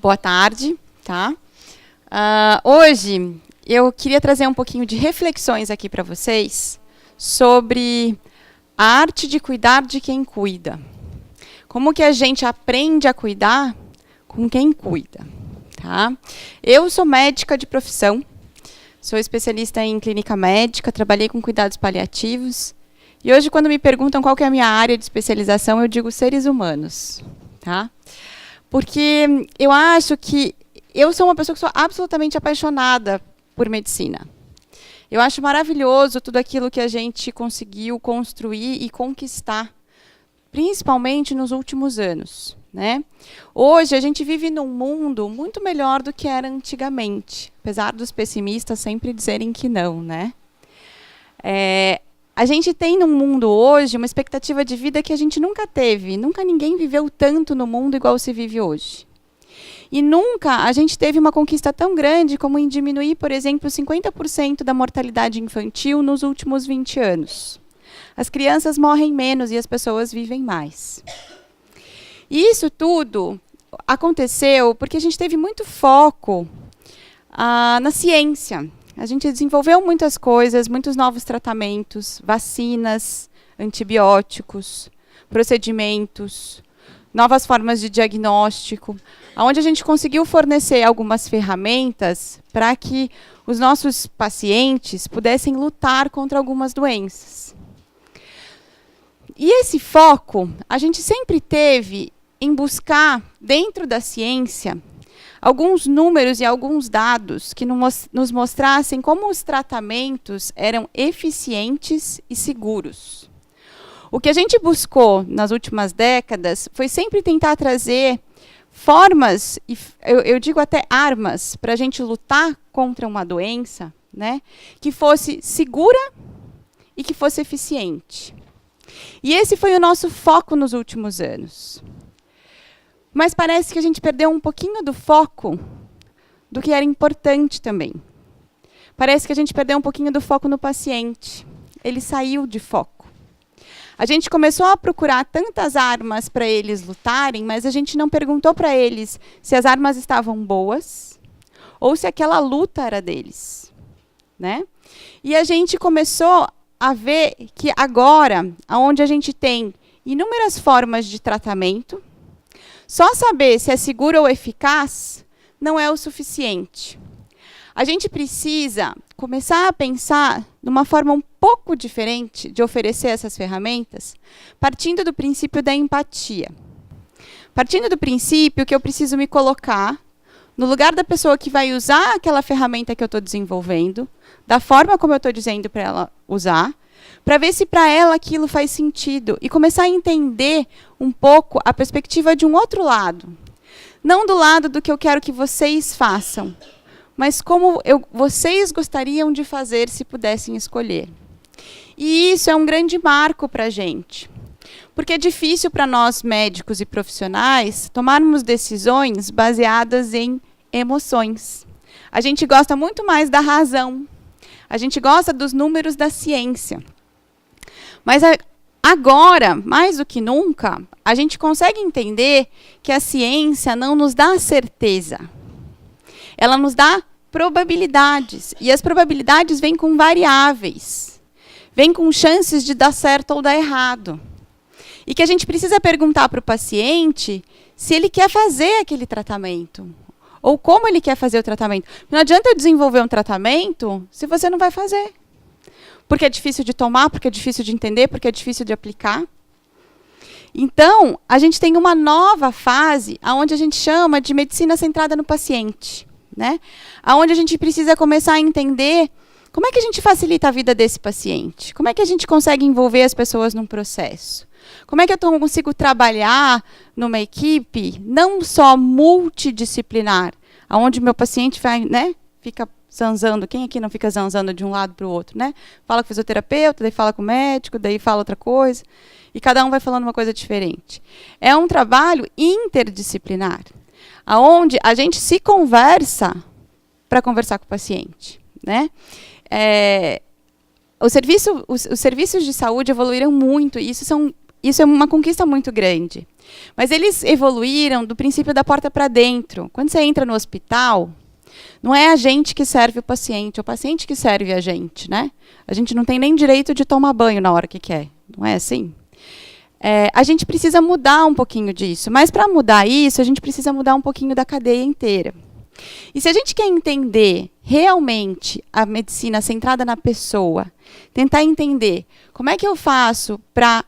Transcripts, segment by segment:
Boa tarde, tá? Hoje eu queria trazer um pouquinho de reflexões aqui para vocês sobre a arte de cuidar de quem cuida. Como que a gente aprende a cuidar com quem cuida, tá? Eu sou médica de profissão, sou especialista em clínica médica, trabalhei com cuidados paliativos. E hoje, quando me perguntam qual que é a minha área de especialização, eu digo seres humanos, tá? Porque eu acho que eu sou uma pessoa que sou absolutamente apaixonada por medicina. Eu acho maravilhoso tudo aquilo que a gente conseguiu construir e conquistar, principalmente nos últimos anos, né? Hoje, a gente vive num mundo muito melhor do que era antigamente, apesar dos pessimistas sempre dizerem que não, né? A gente tem no mundo hoje uma expectativa de vida que a gente nunca teve. Nunca ninguém viveu tanto no mundo igual se vive hoje. E nunca a gente teve uma conquista tão grande como em diminuir, por exemplo, 50% da mortalidade infantil nos últimos 20 anos. As crianças morrem menos e as pessoas vivem mais. E isso tudo aconteceu porque a gente teve muito foco na ciência. A gente desenvolveu muitas coisas, muitos novos tratamentos, vacinas, antibióticos, procedimentos, novas formas de diagnóstico, onde a gente conseguiu fornecer algumas ferramentas para que os nossos pacientes pudessem lutar contra algumas doenças. E esse foco a gente sempre teve em buscar, dentro da ciência, alguns números e alguns dados que nos mostrassem como os tratamentos eram eficientes e seguros. O que a gente buscou nas últimas décadas foi sempre tentar trazer formas, eu digo até armas, para a gente lutar contra uma doença, né, que fosse segura e que fosse eficiente. E esse foi o nosso foco nos últimos anos. Mas parece que a gente perdeu um pouquinho do foco do que era importante também. Parece que a gente perdeu um pouquinho do foco no paciente. Ele saiu de foco. A gente começou a procurar tantas armas para eles lutarem, mas a gente não perguntou para eles se as armas estavam boas ou se aquela luta era deles, né? E a gente começou a ver que agora, onde a gente tem inúmeras formas de tratamento, só saber se é seguro ou eficaz não é o suficiente. A gente precisa começar a pensar numa forma um pouco diferente de oferecer essas ferramentas, partindo do princípio da empatia. Partindo do princípio que eu preciso me colocar no lugar da pessoa que vai usar aquela ferramenta que eu estou desenvolvendo, da forma como eu estou dizendo para ela usar, para ver se para ela aquilo faz sentido e começar a entender um pouco a perspectiva de um outro lado. Não do lado do que eu quero que vocês façam, mas como vocês gostariam de fazer se pudessem escolher. E isso é um grande marco para a gente, porque é difícil para nós médicos e profissionais tomarmos decisões baseadas em emoções. A gente gosta muito mais da razão, a gente gosta dos números da ciência. Mas agora, mais do que nunca, a gente consegue entender que a ciência não nos dá certeza. Ela nos dá probabilidades. E as probabilidades vêm com variáveis. Vêm com chances de dar certo ou dar errado. E que a gente precisa perguntar para o paciente se ele quer fazer aquele tratamento. Ou como ele quer fazer o tratamento. Não adianta eu desenvolver um tratamento se você não vai fazer. Porque é difícil de tomar, porque é difícil de entender, porque é difícil de aplicar. Então, a gente tem uma nova fase, onde a gente chama de medicina centrada no paciente, né? Onde a gente precisa começar a entender como é que a gente facilita a vida desse paciente, como é que a gente consegue envolver as pessoas num processo, como é que eu consigo trabalhar numa equipe não só multidisciplinar, onde meu paciente vai, né, fica zanzando, quem aqui não fica zanzando de um lado para o outro, né? Fala com o fisioterapeuta, daí fala com o médico, daí fala outra coisa, e cada um vai falando uma coisa diferente. É um trabalho interdisciplinar, onde a gente se conversa para conversar com o paciente, né? Os serviços de saúde evoluíram muito, e isso é uma conquista muito grande. Mas eles evoluíram do princípio da porta para dentro. Quando você entra no hospital, não é a gente que serve o paciente que serve a gente, né? A gente não tem nem direito de tomar banho na hora que quer. Não é assim? A gente precisa mudar um pouquinho disso. Mas para mudar isso, a gente precisa mudar um pouquinho da cadeia inteira. E se a gente quer entender realmente a medicina centrada na pessoa, tentar entender como é que eu faço para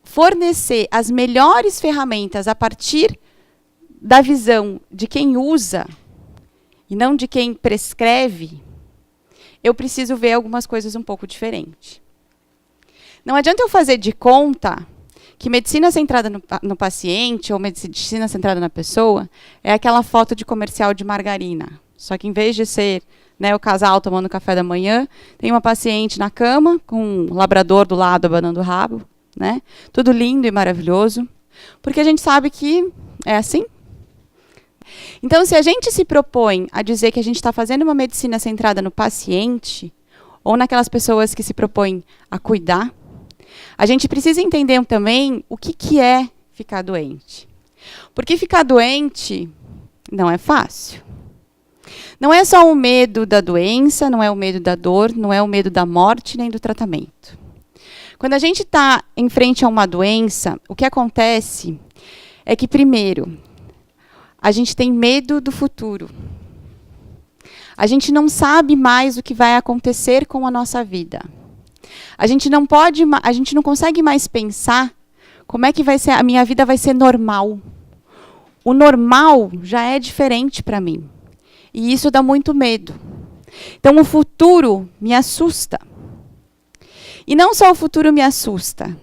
fornecer as melhores ferramentas a partir da visão de quem usa e não de quem prescreve, eu preciso ver algumas coisas um pouco diferentes. Não adianta eu fazer de conta que medicina centrada no paciente ou medicina centrada na pessoa é aquela foto de comercial de margarina. Só que em vez de ser, né, o casal tomando café da manhã, tem uma paciente na cama com um labrador do lado abanando o rabo, né? Tudo lindo e maravilhoso, porque a gente sabe que é assim. Então, se a gente se propõe a dizer que a gente está fazendo uma medicina centrada no paciente, ou naquelas pessoas que se propõem a cuidar, a gente precisa entender também o que é ficar doente. Porque ficar doente não é fácil. Não é só o medo da doença, não é o medo da dor, não é o medo da morte, nem do tratamento. Quando a gente está em frente a uma doença, o que acontece é que, primeiro, a gente tem medo do futuro. A gente não sabe mais o que vai acontecer com a nossa vida. A gente não consegue mais pensar como é que vai ser, a minha vida vai ser normal. O normal já é diferente para mim. E isso dá muito medo. Então, o futuro me assusta. E não só o futuro me assusta,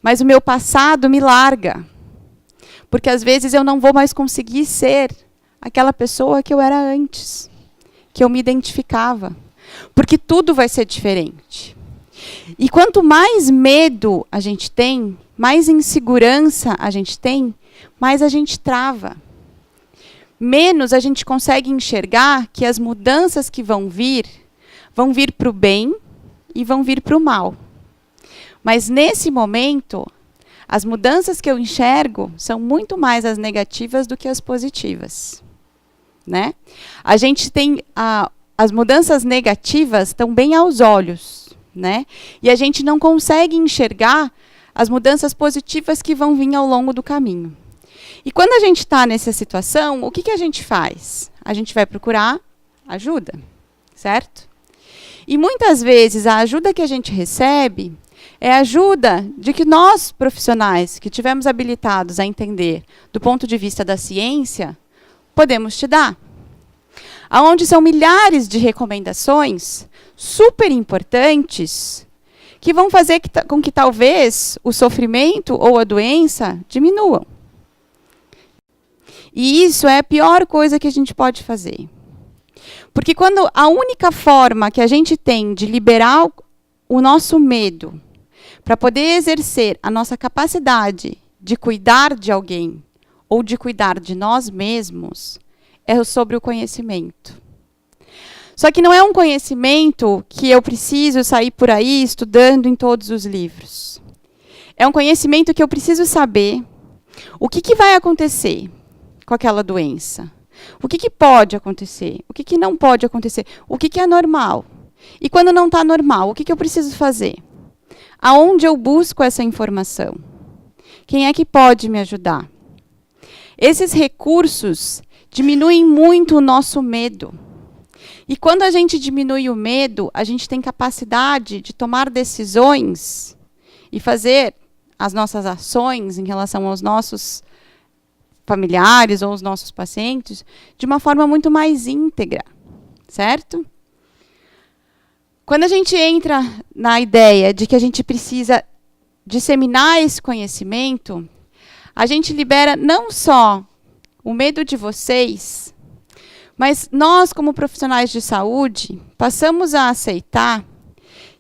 mas o meu passado me larga. Porque, às vezes, eu não vou mais conseguir ser aquela pessoa que eu era antes, que eu me identificava. Porque tudo vai ser diferente. E quanto mais medo a gente tem, mais insegurança a gente tem, mais a gente trava. Menos a gente consegue enxergar que as mudanças que vão vir para o bem e vão vir para o mal. Mas, nesse momento, as mudanças que eu enxergo são muito mais as negativas do que as positivas. Né? A gente tem as mudanças negativas estão bem aos olhos. Né? E a gente não consegue enxergar as mudanças positivas que vão vir ao longo do caminho. E quando a gente está nessa situação, o que a gente faz? A gente vai procurar ajuda, certo? E muitas vezes a ajuda que a gente recebe é a ajuda de que nós, profissionais, que tivemos habilitados a entender do ponto de vista da ciência, podemos te dar. Onde são milhares de recomendações super importantes que vão fazer com que talvez o sofrimento ou a doença diminuam. E isso é a pior coisa que a gente pode fazer. Porque quando a única forma que a gente tem de liberar o nosso medo para poder exercer a nossa capacidade de cuidar de alguém ou de cuidar de nós mesmos é sobre o conhecimento. Só que não é um conhecimento que eu preciso sair por aí estudando em todos os livros. É um conhecimento que eu preciso saber o que vai acontecer com aquela doença. O que pode acontecer? O que não pode acontecer? O que é normal? E quando não está normal, o que eu preciso fazer? Aonde eu busco essa informação? Quem é que pode me ajudar? Esses recursos diminuem muito o nosso medo. E quando a gente diminui o medo, a gente tem capacidade de tomar decisões e fazer as nossas ações em relação aos nossos familiares ou aos nossos pacientes de uma forma muito mais íntegra, certo? Quando a gente entra na ideia de que a gente precisa disseminar esse conhecimento, a gente libera não só o medo de vocês, mas nós, como profissionais de saúde, passamos a aceitar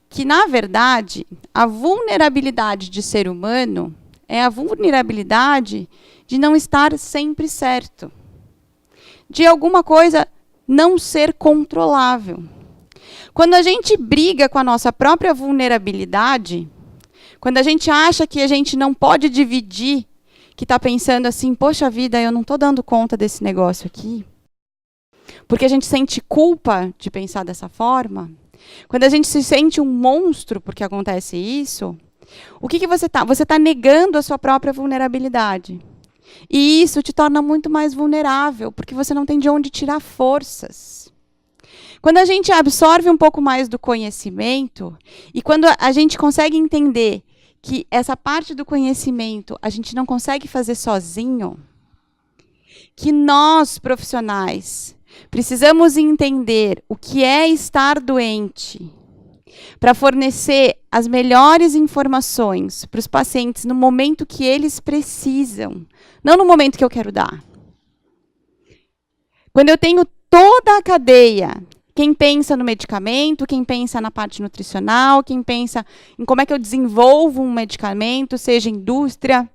que, na verdade, a vulnerabilidade de ser humano é a vulnerabilidade de não estar sempre certo, de alguma coisa não ser controlável. Quando a gente briga com a nossa própria vulnerabilidade, quando a gente acha que a gente não pode dividir que está pensando assim, poxa vida, eu não estou dando conta desse negócio aqui? Porque a gente sente culpa de pensar dessa forma. Quando a gente se sente um monstro porque acontece isso, o que você está? Você está negando a sua própria vulnerabilidade. E isso te torna muito mais vulnerável, porque você não tem de onde tirar forças. Quando a gente absorve um pouco mais do conhecimento, e quando a gente consegue entender que essa parte do conhecimento a gente não consegue fazer sozinho, que nós, profissionais, precisamos entender o que é estar doente para fornecer as melhores informações para os pacientes no momento que eles precisam, não no momento que eu quero dar. Quando eu tenho toda a cadeia, quem pensa no medicamento, quem pensa na parte nutricional, quem pensa em como é que eu desenvolvo um medicamento, seja indústria,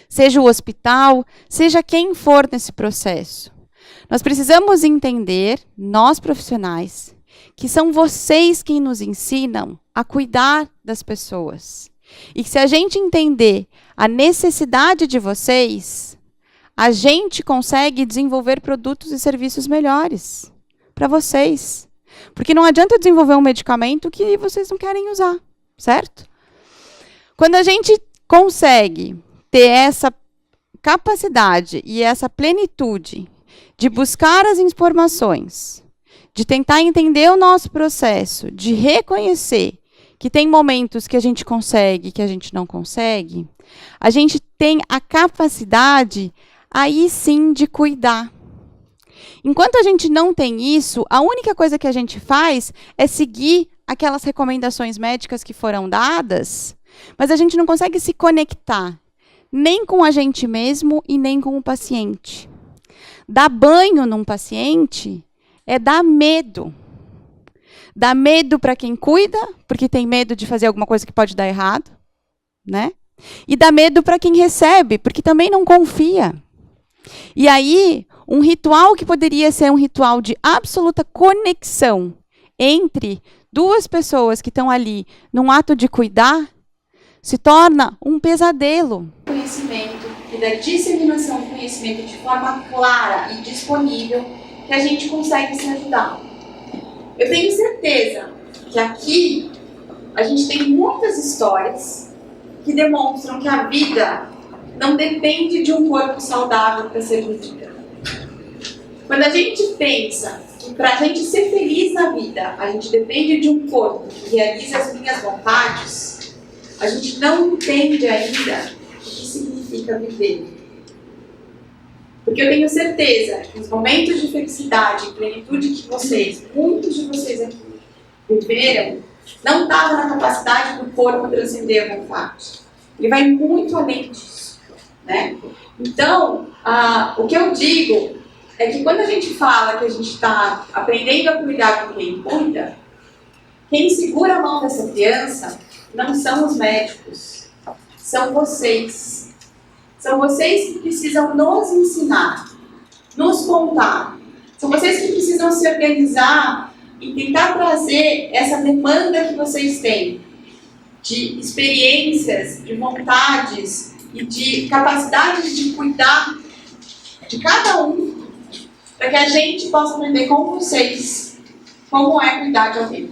seja o hospital, seja quem for nesse processo. Nós precisamos entender, nós profissionais, que são vocês quem nos ensinam a cuidar das pessoas. E que se a gente entender a necessidade de vocês, a gente consegue desenvolver produtos e serviços melhores para vocês. Porque não adianta eu desenvolver um medicamento que vocês não querem usar, certo? Quando a gente consegue ter essa capacidade e essa plenitude de buscar as informações, de tentar entender o nosso processo, de reconhecer que tem momentos que a gente consegue, que a gente não consegue, a gente tem a capacidade, aí sim, de cuidar. Enquanto a gente não tem isso, a única coisa que a gente faz é seguir aquelas recomendações médicas que foram dadas, mas a gente não consegue se conectar nem com a gente mesmo e nem com o paciente. Dar banho num paciente é dar medo. Dá medo para quem cuida, porque tem medo de fazer alguma coisa que pode dar errado, né? E dá medo para quem recebe, porque também não confia. E aí, um ritual que poderia ser um ritual de absoluta conexão entre duas pessoas que estão ali num ato de cuidar, se torna um pesadelo. Conhecimento e da disseminação do conhecimento de forma clara e disponível que a gente consegue se ajudar. Eu tenho certeza que aqui a gente tem muitas histórias que demonstram que a vida não depende de um corpo saudável para ser vivida. Quando a gente pensa que para a gente ser feliz na vida, a gente depende de um corpo que realize as minhas vontades, a gente não entende ainda o que significa viver. Porque eu tenho certeza que os momentos de felicidade e plenitude que vocês, muitos de vocês aqui, viveram, não estavam na capacidade do corpo transcender a vontade. Ele vai muito além disso, né? Então, o que eu digo é que quando a gente fala que a gente está aprendendo a cuidar com quem cuida, quem segura a mão dessa criança não são os médicos, são vocês. São vocês que precisam nos ensinar, nos contar. São vocês que precisam se organizar e tentar trazer essa demanda que vocês têm de experiências, de vontades e de capacidades de cuidar de cada um, para que a gente possa aprender com vocês como é cuidar de alguém.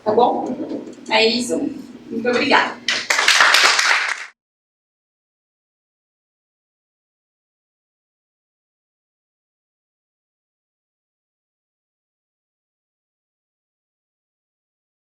Tá bom? É isso. Muito obrigada.